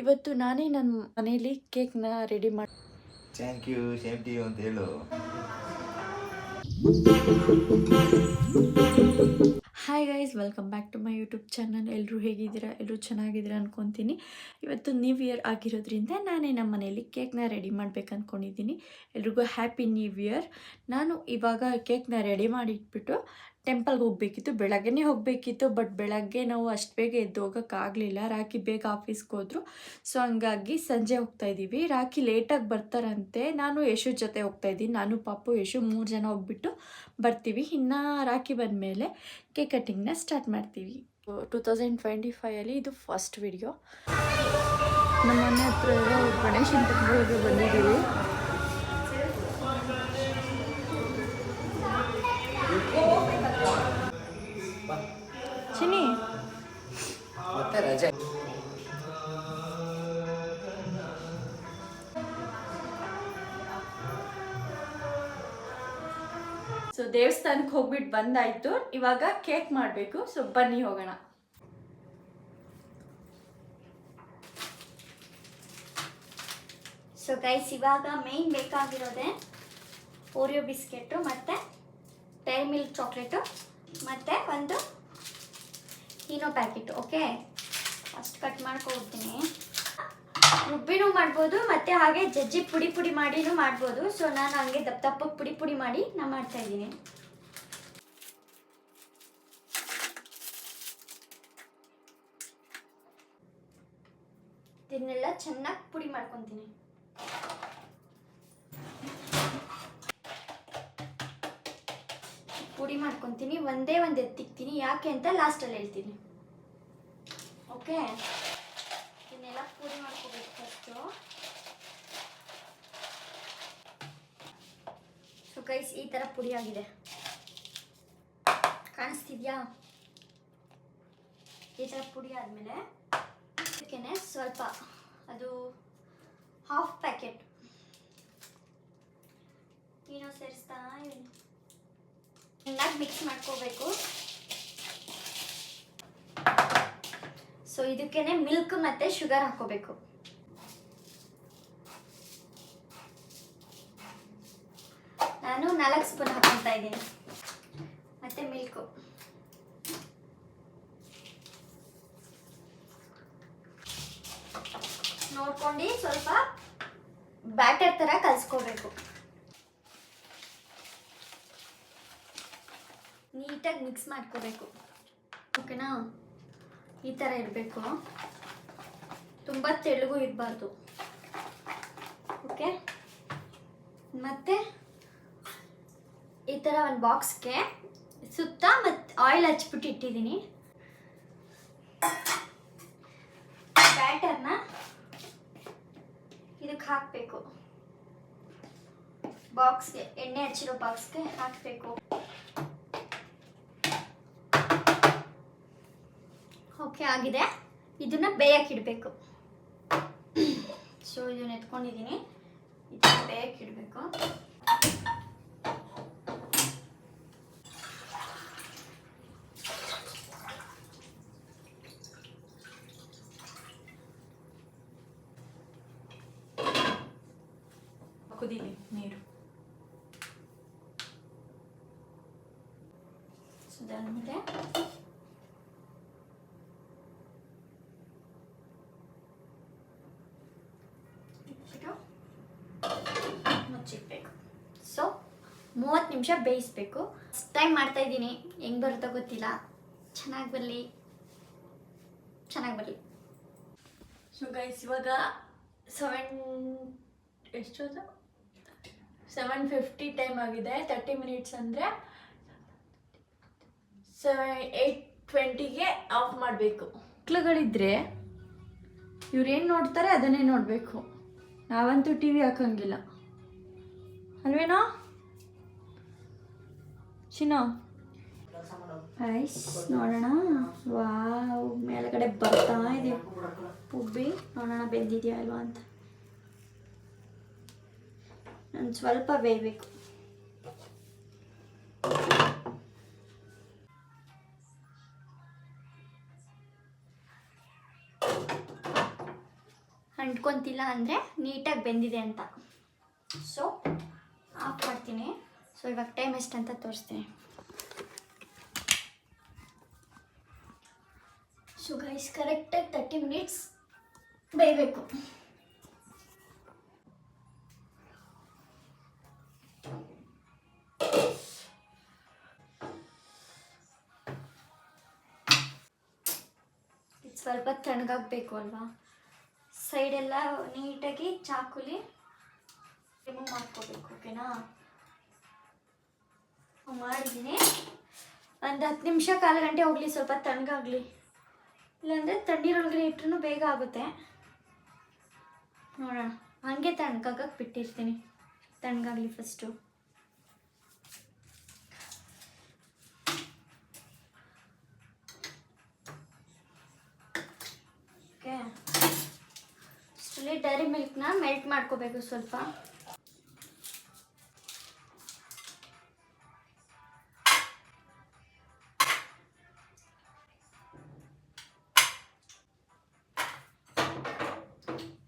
ಇವತ್ತು ನಾನೇ ನನ್ನ ಮನೇಲಿ ಕೇಕ್ನ ರೆಡಿ ಮಾಡಿ thank you same to you ಅಂತ ಹೇಳು. Hi guys, welcome back to my YouTube channel. ಎಲ್ಲರೂ ಹೇಗಿದ್ದೀರಾ? ಎಲ್ಲರೂ ಚೆನ್ನಾಗಿದ್ದೀರಾ ಅನ್ಕೊತೀನಿ. ಇವತ್ತು ನ್ಯೂ ಇಯರ್ ಆಗಿರೋದ್ರಿಂದ ನಾನೇ ನಮ್ಮ ಮನೇಲಿ ಕೇಕ್ನ ರೆಡಿ ಮಾಡ್ಬೇಕು ಅಂದ್ಕೊಂಡಿದ್ದೀನಿ. ಎಲ್ರಿಗೂ ಹ್ಯಾಪಿ ನ್ಯೂ ಇಯರ್. ನಾನು ಇವಾಗ ಕೇಕ್ನ ರೆಡಿ ಮಾಡಿಟ್ಬಿಟ್ಟು ಟೆಂಪಲ್ಗೆ ಹೋಗಬೇಕಿತ್ತು. ಬೆಳಗ್ಗೆನೇ ಹೋಗಬೇಕಿತ್ತು, ಬಟ್ ಬೆಳಗ್ಗೆ ನಾವು ಅಷ್ಟು ಬೇಗ ಎದ್ದು ಹೋಗೋಕ್ಕಾಗಲಿಲ್ಲ. ರಾಖಿ ಬೇಗ ಆಫೀಸ್ಗೆ ಹೋದ್ರು, ಸೊ ಹಂಗಾಗಿ ಸಂಜೆ ಹೋಗ್ತಾಯಿದ್ದೀವಿ. ರಾಖಿ ಲೇಟಾಗಿ ಬರ್ತಾರಂತೆ. ನಾನು ಯಶು ಜೊತೆ ಹೋಗ್ತಾಯಿದ್ದೀನಿ. ನಾನು ಪಾಪು ಯಶು 3 ಜನ ಹೋಗ್ಬಿಟ್ಟು ಬರ್ತೀವಿ. ಇನ್ನು ರಾಖಿ ಬಂದಮೇಲೆ ಕೇಕ್ ಕಟ್ಟಿಂಗ್ನ ಸ್ಟಾರ್ಟ್ ಮಾಡ್ತೀವಿ. 2025 ಇದು ಫಸ್ಟ್ ವಿಡಿಯೋ. ನಮ್ಮ ಮನೆ ಹತ್ರ ಗಣೇಶನ ಟೆಂಪಲ್ಗೆ ಬಂದಿದ್ದೀವಿ. ಚಿನಿ ಮತ್ತೆ ರಜೆ. ಸೊ ದೇವಸ್ಥಾನಕ್ಕೆ ಹೋಗ್ಬಿಟ್ಟು ಬಂದಾಯಿತು. ಇವಾಗ ಕೇಕ್ ಮಾಡಬೇಕು. ಸೊ ಬನ್ನಿ ಹೋಗೋಣ. ಸೊ ಗೈಸ್, ಇವಾಗ ಮೇಯ್ನ್ ಬೇಕಾಗಿರೋದೆ ಓರಿಯೋ ಬಿಸ್ಕೆಟು ಮತ್ತು ಡೈರಿ ಮಿಲ್ಕ್ ಚಾಕ್ಲೇಟು ಮತ್ತು ಒಂದು Eno packet. Okay, first cut ಮಾಡ್ಕೊಡ್ತೀನಿ. ರುಬ್ಬಿನೂ ಮಾಡ್ಬೋದು ಮತ್ತು ಹಾಗೆ ಜಜ್ಜಿ ಪುಡಿ ಪುಡಿ ಮಾಡಿನೂ ಮಾಡ್ಬೋದು. ಸೊ ನಾನು ಹಂಗೆ ದಪ್ಪ ದಪ್ಪಕ್ಕೆ ಪುಡಿ ಪುಡಿ ಮಾಡಿ ನಾನು ಮಾಡ್ತಾಯಿದ್ದೀನಿ. ಇದನ್ನೆಲ್ಲ ಚೆನ್ನಾಗಿ ಪುಡಿ ಮಾಡ್ಕೊತೀನಿ. ಪುಡಿ ಮಾಡ್ಕೊತೀನಿ. ಒಂದೇ ಒಂದು ಎತ್ತಿಕ್ತೀನಿ, ಯಾಕೆ ಅಂತ ಲಾಸ್ಟಲ್ಲಿ ಹೇಳ್ತೀನಿ. ಓಕೆ, ಇದನ್ನೆಲ್ಲ ಪುಡಿ ಮಾಡ್ಕೋಬೇಕು ಫಸ್ಟು. ಸೊ ಗೈಸ್, ಈ ಥರ ಪುಡಿ ಆಗಿದೆ, ಕಾಣಿಸ್ತಿದ್ಯಾ? ಈ ಥರ ಪುಡಿ ಆದಮೇಲೆ ಅದಕ್ಕೆ ಸ್ವಲ್ಪ, ಅದು ಹಾಫ್ ಪ್ಯಾಕೆಟ್ ಏನೋ ಸೇರಿಸ್ತಾ ಇದ್ದೀನಿ. ಚೆನ್ನಾಗಿ ಮಿಕ್ಸ್ ಮಾಡ್ಕೋಬೇಕು. ಸೊ ಇದಕ್ಕೇನೆ ಮಿಲ್ಕ್ ಮತ್ತು ಶುಗರ್ ಹಾಕೋಬೇಕು. ನಾನು 4 ಸ್ಪೂನ್ ಹಾಕೊತಾ ಇದ್ದೀನಿ. ಮತ್ತು ಮಿಲ್ಕು ನೋಡ್ಕೊಂಡು ಸ್ವಲ್ಪ ಬ್ಯಾಟರ್ ಥರ ಕಲಿಸ್ಕೋಬೇಕು. ನೀಟಾಗಿ ಮಿಕ್ಸ್ ಮಾಡ್ಕೋಬೇಕು. ಓಕೆನಾ? ಈ ಥರ ಇರಬೇಕು, ತುಂಬ ತೆಳುಗೂ ಇರಬಾರ್ದು. ಓಕೆ, ಮತ್ತು ಈ ಥರ ಒಂದು ಬಾಕ್ಸ್ಗೆ ಸುತ್ತ ಮತ್ತು ಆಯಿಲ್ ಹಚ್ಬಿಟ್ಟು ಇಟ್ಟಿದ್ದೀನಿ. ಬ್ಯಾಟರ್ನ ಇದಕ್ಕೆ ಹಾಕಬೇಕು. ಬಾಕ್ಸ್ಗೆ, ಎಣ್ಣೆ ಹಚ್ಚಿರೋ ಬಾಕ್ಸ್ಗೆ ಹಾಕಬೇಕು. ಓಕೆ, ಆಗಿದೆ. ಇದನ್ನು ಬೇಯಕ್ಕಿಡಬೇಕು. ಸೊ ಇದನ್ನು ಎತ್ಕೊಂಡಿದ್ದೀನಿ, ಇದನ್ನು ಬೇಯಕ್ಕಿಡಬೇಕು. ಕುದೀಲಿ ನೀರು. ಸೊ ಅದಾದಮೇಲೆ ಮುಚ್ಚಿಡ್ಬೇಕು. ಸೊ 30 ನಿಮಿಷ ಬೇಯಿಸ್ಬೇಕು. ಫಸ್ಟ್ ಟೈಮ್ ಮಾಡ್ತಾ ಇದ್ದೀನಿ, ಹೆಂಗೆ ಬರುತ್ತೋ ಗೊತ್ತಿಲ್ಲ. ಚೆನ್ನಾಗಿ ಬರಲಿ. ಸೊ ಗೈಸ್, ಇವಾಗ 7:50 ಟೈಮ್ ಆಗಿದೆ. 30 ಮಿನಿಟ್ಸ್ ಅಂದರೆ 8:20ಗೆ ಆಫ್ ಮಾಡಬೇಕು. ಮಕ್ಳುಗಳಿದ್ರೆ ಇವ್ರೇನು ನೋಡ್ತಾರೆ ಅದನ್ನೇ ನೋಡಬೇಕು. ನಾವಂತೂ ಟಿ ವಿ ಹಾಕಂಗಿಲ್ಲ ಅಲ್ವೇನೋ ಚಿನ್ನೋ? ಐಸ್ ನೋಡೋಣ. ವಾವ್, ಮೇಲ್ಗಡೆ ಬರ್ತಾ ಇದೆ ಉಬ್ಬಿ. ನೋಡೋಣ ಬೆಂದಿದೆಯಾ ಅಲ್ವಾ ಅಂತ. ನಾನು ಸ್ವಲ್ಪ ಬೇಯಬೇಕು. ಅಂಟ್ಕೊತಿಲ್ಲ ಅಂದರೆ ನೀಟಾಗಿ ಬೆಂದಿದೆ ಅಂತ. ಸೊ ಆಫ್ ಮಾಡ್ತೀನಿ. ಸೊ ಇವಾಗ ಟೈಮ್ ಎಷ್ಟಂತ ತೋರಿಸ್ತೀನಿ. ಸೊ ಗೈಸ್ ಕರೆಕ್ಟಾಗಿ 30 ಮಿನಿಟ್ಸ್ ಬೇಯಬೇಕು. ಇದು ಸ್ವಲ್ಪ ತಣ್ಣಗಾಗಬೇಕು ಅಲ್ವಾ. ಸೈಡೆಲ್ಲ ನೀಟಾಗಿ ಚಾಕುಲಿ ರಿಮೂವ್ ಮಾಡ್ಕೋಬೇಕು. ಓಕೆನಾ? ಮಾಡಿದ್ದೀನಿ. ಒಂದು 10 ನಿಮಿಷ ಕಾಲು ಗಂಟೆ ಹೋಗಲಿ, ಸ್ವಲ್ಪ ತಣ್ಣಗಾಗಲಿ. ಇಲ್ಲಾಂದರೆ ತಣ್ಣೀರೊಳಗಡೆ ಇಟ್ಟರೂ ಬೇಗ ಆಗುತ್ತೆ. ನೋಡೋಣ. ಹಾಗೆ ತಣ್ಣಗಾಗಕ್ಕೆ ಬಿಟ್ಟಿರ್ತೀನಿ. ತಣ್ಣಗಾಗಲಿ ಫಸ್ಟು. ಓಕೆ, ಅಷ್ಟರಲ್ಲಿ ಡೈರಿ ಮಿಲ್ಕ್ನ ಮೆಲ್ಟ್ ಮಾಡ್ಕೋಬೇಕು ಸ್ವಲ್ಪ.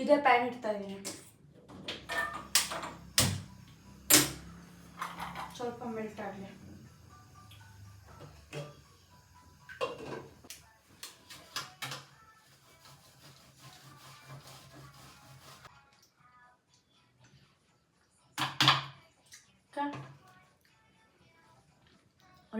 ಇದೇ ಪ್ಯಾನ್ ಇಡ್ತಾ ಇದ್ದೀನಿ. ಸ್ವಲ್ಪ ಮೆಲ್ಟ್ ಆಗಲಿ.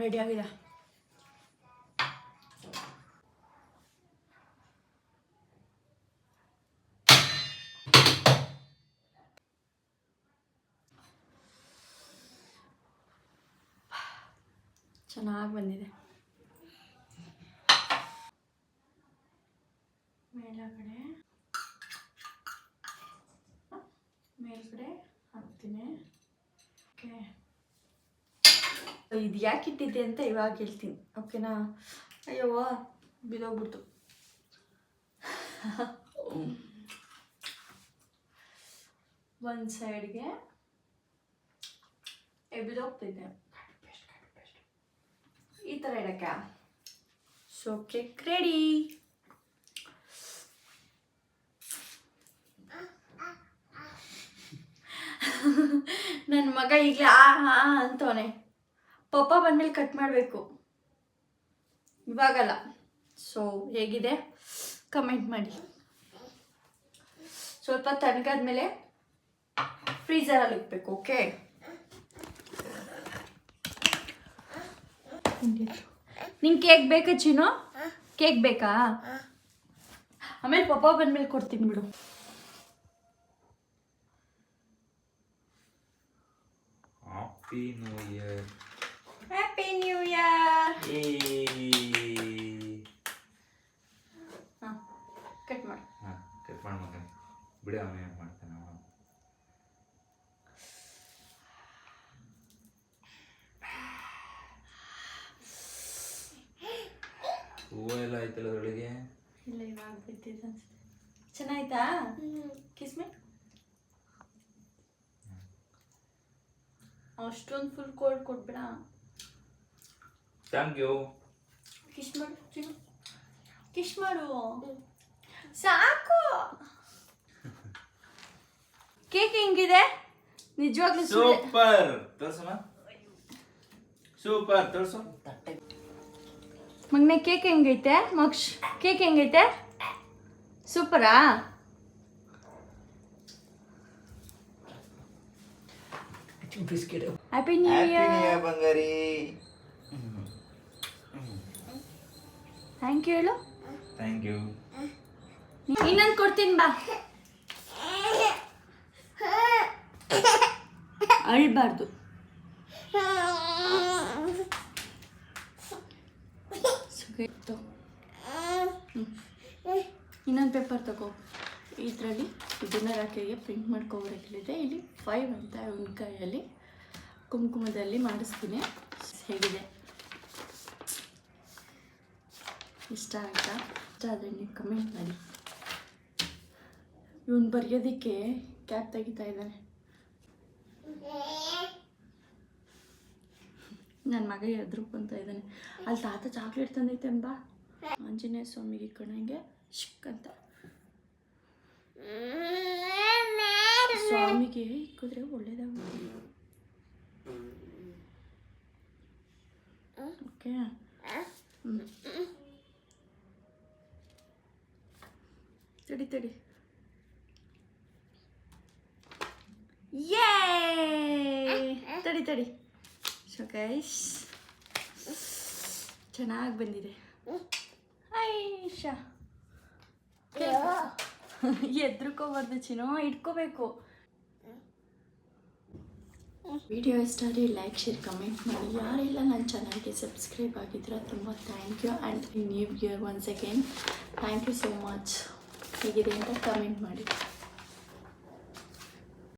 ರೆಡಿ ಆಗಿದೆ. ಚೆನ್ನಾಗಿ ಬಂದಿದೆ. ಮೇಲ್ಗಡೆ ಹಾಕ್ತೀನಿ. ಓಕೆ, ಇದು ಯಾಕೆ ಇಟ್ಟಿದ್ದೆ ಅಂತ ಇವಾಗ ಹೇಳ್ತೀನಿ. ಓಕೆನಾ? ಅಯ್ಯವ್ವ ಬಿದೋಗ್ಬಿಡ್ತು. ಒಂದು ಸೈಡ್ಗೆ ಬಿದೋಗ್ತಿದ್ದೆ. ಈ ಥರ ಇಡಕ್ಕೆ. So cake ready. ನನ್ನ ಮಗ ಈಗಲೇ ಅಂತವನೆ. ಪಪ್ಪ ಬಂದ್ಮೇಲೆ ಕಟ್ ಮಾಡಬೇಕು, ಇವಾಗಲ್ಲ. ಸೊ ಹೇಗಿದೆ ಕಮೆಂಟ್ ಮಾಡಿ. ಸ್ವಲ್ಪ ತಣ್ಣಗಾದ್ಮೇಲೆ ಫ್ರೀಝರಲ್ಲಿ ಇಕ್ಬೇಕು. ಓಕೆ, ನಿಂಗೆ ಕೇಕ್ ಬೇಕಾ ಚಿನ್ನು? ಕೇಕ್ ಬೇಕಾ? ಆಮೇಲೆ ಪಪ್ಪ ಬಂದ್ಮೇಲೆ ಕೊಡ್ತೀನಿ ಬಿಡು. Happy new year. Happy new year. Cut ಮಾಡಿ. ಕಟ್ ಮಾಡಿ ಮಗ ಬಿಡಿ, ಅವನೇ ಮಾಡ್ತಾನೆ. ಹೂವು ಎಲ್ಲ ಆಯ್ತಲ್ಲ ಅದರೊಳಗೆ. ಇಲ್ಲ, ಇವಾಗ ಬಿಟ್ಟಿದ್ದ ಅನ್ಸುತ್ತೆ. ಚೆನ್ನಾಯ್ತಾ? ಕಿಸ್ಮೆ ಅಷ್ಟೊಂದು ಫುಲ್ ಕೋಲ್ಡ್ ಕೊಟ್ಬಿಡ. Thank you. ಕಿಶ್ ಮಾಡು ಚಿನ್ನು, ಕಿಶ್ ಮಾಡು. ಸಾಕು. ಕೇಕ್ ಹೆಂಗಿದೆ? ನಿಜವಾಗ್ಲೂ ಸೂಪರ್. ತೋರ್ಸಮ್ಮ, ಸೂಪರ್. ತೋರ್ಸು ಮಗನೇ. ಕೇಕ್ ಹೆಂಗೈತೆ ಮಕ್ಷ್? ಕೇಕ್ ಹೆಂಗೈತೆ? ಸೂಪರಾ? ಹ್ಯಾಪಿ ನ್ಯೂ ಇಯರ್ ಬಂಗಾರಿ. ಥ್ಯಾಂಕ್ ಯು ಹೇಳು. Thank you. ಇನ್ನೊಂದು ಕೊಡ್ತೀನಿ ಬಾ. ಅಳ್ಬಾರ್ದು. ಇನ್ನೊಂದು ಪೇಪರ್ ತಗೋ. ಇದರಲ್ಲಿ ಇದನ್ನ ರಾಕೆಗೆ ಪ್ರಿಂಟ್ ಮಾಡ್ಕೊಬರಕ್ಕಿದೆ. ಇಲ್ಲಿ 5 ಅಂತ ಒಂದು ಕೈಯಲ್ಲಿ ಕುಂಕುಮದಲ್ಲಿ ಮಾಡಿಸ್ತೀನಿ. ಹೇಗಿದೆ? ಇಷ್ಟ ಆಯ್ತಾ? ಇಷ್ಟ ಆದರೆ ನೀವು ಕಮೆಂಟ್ ಮಾಡಿ. ಇವನು ಬರೆಯೋದಕ್ಕೆ ಕ್ಯಾಪ್ ತೆಗಿತಾ ಇದ್ದಾನೆ. ನನ್ನ ಮಗ ಎದ್ರುಕೊಂತ ಇದ್ದಾನೆ. ಅಲ್ಲಿ ತಾತ ಚಾಕ್ಲೇಟ್ ತಂದೈತೆ ಅಂಬ. ಆಂಜನೇಯ ಸ್ವಾಮಿಗೆ ಕಣಂಗೆ ಶಿಕ್ ಅಂತ. ಸ್ವಾಮಿಗೆ ಇಕ್ಕಿದ್ರೆ ಒಳ್ಳೇದಾಗುತ್ತೆ. ಓಕೆ. ತಡಿ ಯೇ ತಡಿ. ಸೊ ಗೈಸ್ ಚೆನ್ನಾಗಿ ಬಂದಿದೆ. ಐಶಾ ಎದ್ರುಕೋಬಾರ್ದು ಚಿನ್ನೋ, ಇಟ್ಕೋಬೇಕು. ವಿಡಿಯೋ ಇಷ್ಟ ಆದರೆ ಲೈಕ್, ಶೇರ್, ಕಮೆಂಟ್ ಮಾಡಿ. ಯಾರೆಲ್ಲ ನನ್ನ ಚಾನಲ್ಗೆ ಸಬ್ಸ್ಕ್ರೈಬ್ ಆಗಿದ್ದೀರಾ ತುಂಬ thank you. And new year once again thank you so much. ಹೇಗಿದೆ ಅಂತ ಕಮೆಂಟ್ ಮಾಡಿ.